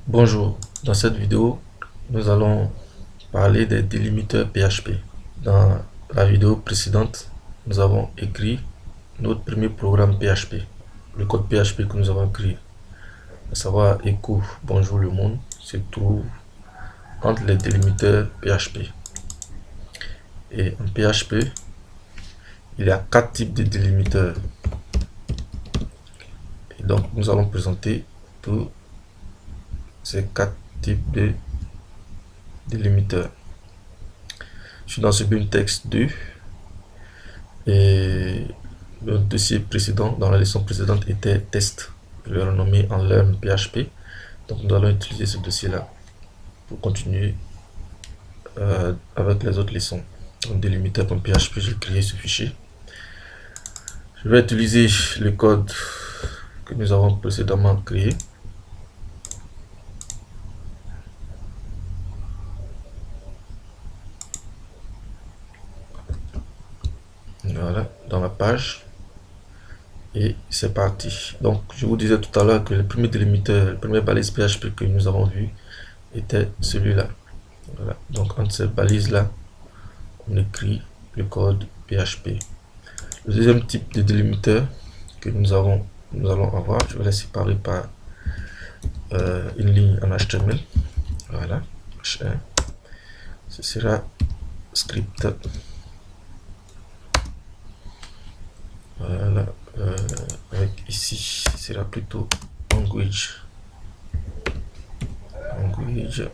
Bonjour, dans cette vidéo, nous allons parler des délimiteurs PHP. Dans la vidéo précédente, nous avons écrit notre premier programme PHP, le code PHP que nous avons écrit, à savoir echo bonjour le monde, se trouve entre les délimiteurs PHP. Et en PHP, il y a 4 types de délimiteurs. Et donc, nous allons présenter tous ces 4 types de délimiteurs. Je suis dans ce bin texte 2 et le dossier précédent, dans la leçon précédente, était test. Je l'ai renommé en learn PHP. Donc nous allons utiliser ce dossier là pour continuer avec les autres leçons. Donc délimiter.php, j'ai créé ce fichier. Je vais utiliser le code que nous avons précédemment créé. Voilà, dans la page. Et c'est parti. Donc, je vous disais tout à l'heure que le premier délimiteur, le premier balise PHP que nous avons vu était celui-là. Voilà. Donc, entre ces balises-là, on écrit le code PHP. Le deuxième type de délimiteur que nous allons avoir, je vais les séparer par une ligne en HTML. Voilà, H1. Ce sera script. Voilà, avec ici, ce sera plutôt language. Language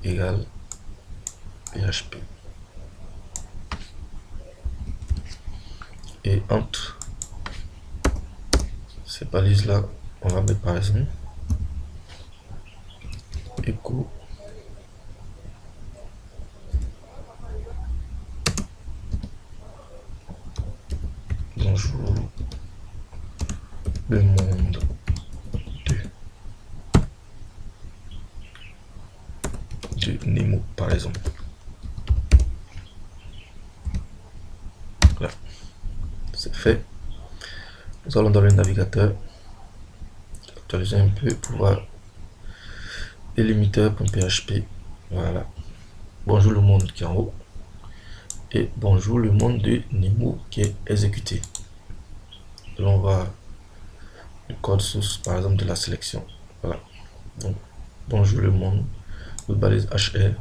égale PHP. Et entre ces balises là, on va mettre par exemple echo bonjour le monde de Nemo par exemple. Là, c'est fait. Nous allons dans le navigateur, actualiser un peu pour voir délimiter.php. Voilà, bonjour le monde qui est en haut et bonjour le monde de Nemo qui est exécuté. Là on va le code source par exemple de la sélection. Voilà, donc bonjour le monde, notre balise HR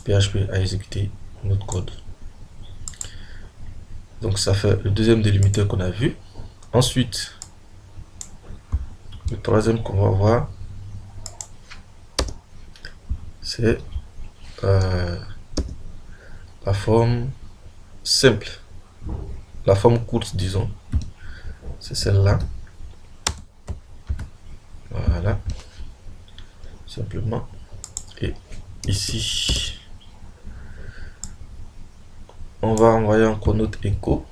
PHP a exécuté notre code. Donc ça fait le deuxième délimiteur qu'on a vu. Ensuite, le troisième qu'on va voir, c'est la forme simple, la forme courte disons, c'est celle-là. Voilà, simplement. Et ici, on va envoyer encore notre echo.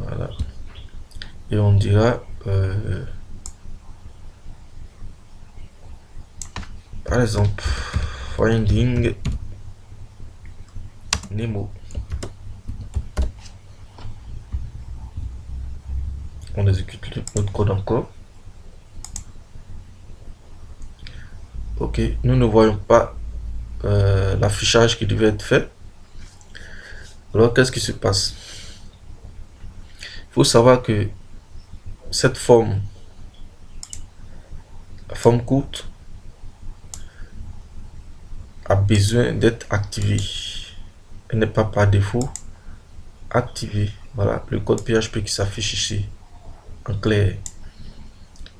Voilà, et on dira par exemple finding Nemo. On exécute notre code encore. Ok, nous ne voyons pas l'affichage qui devait être fait. Alors qu'est-ce qui se passe? Il faut savoir que cette forme, la forme courte, a besoin d'être activée. Elle n'est pas par défaut activée. Voilà le code PHP qui s'affiche ici en clair.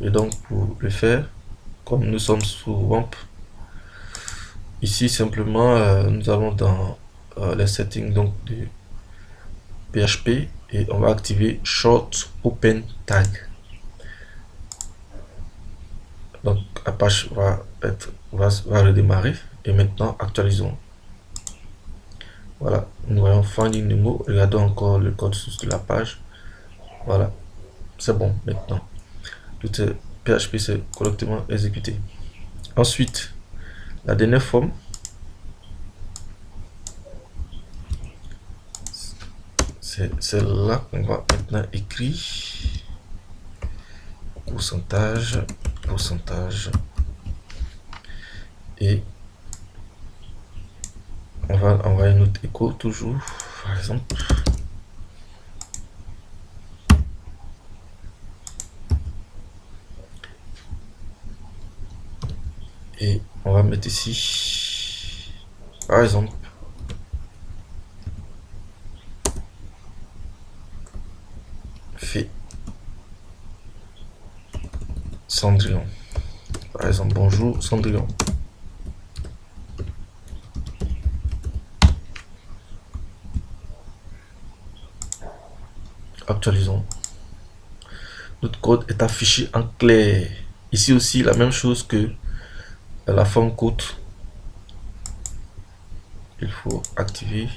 Et donc pour le faire, comme nous sommes sous WAMP, ici simplement nous allons dans les settings donc de PHP et on va activer short open tag. Donc Apache va redémarrer et maintenant actualisons. Voilà, nous voyons finding Nemo. Regardons encore le code source de la page. Voilà, c'est bon maintenant. Tout est PHP c'est correctement exécuté. Ensuite, la dernière forme, c'est celle-là qu'on va maintenant écrire. pourcentage, et on va envoyer notre écho toujours, par exemple. Et on va mettre ici, par exemple, fait Cendrillon. Par exemple, bonjour Cendrillon. Actualisons. Notre code est affiché en clair. Ici aussi, la même chose que la forme code. Il faut activer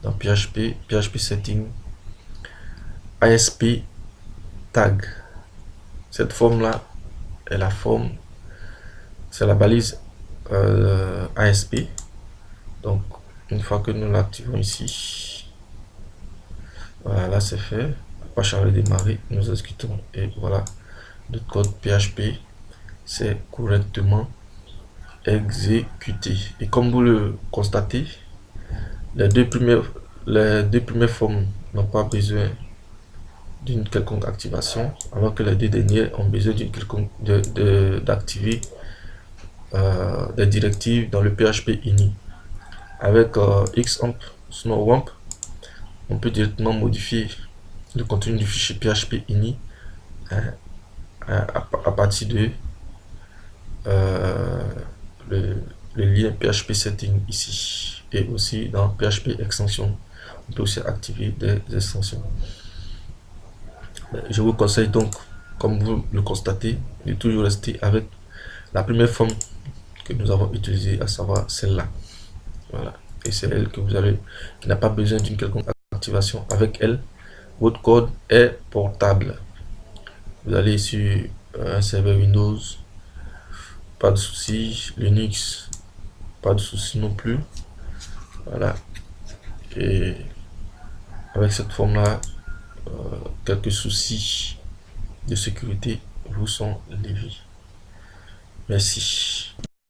dans PHP setting, ASP tag. Cette forme là est la forme, c'est la balise ASP. Donc une fois que nous l'activons ici, voilà, là c'est fait. Pas charger démarrer, nous exécutons et voilà, notre code PHP c'est correctement exécuté. Et comme vous le constatez, les deux premières formes n'ont pas besoin d'une quelconque activation, alors que les deux dernières ont besoin d'une quelconque d'activer des directives dans le PHP ini. Avec XAMPP, SnowWAMP, on peut directement modifier le contenu du fichier PHP ini à partir de le lien PHP setting ici, et aussi dans PHP extension on peut aussi activer des extensions. Je vous conseille donc, comme vous le constatez, de toujours rester avec la première forme que nous avons utilisée, à savoir celle-là. Voilà, et c'est elle que vous avez, qui n'a pas besoin d'une quelconque activation. Avec elle, votre code est portable. Vous allez sur un serveur Windows, pas de souci. Linux, pas de souci non plus. Voilà, et avec cette forme là, quelques soucis de sécurité vous sont levés. Merci.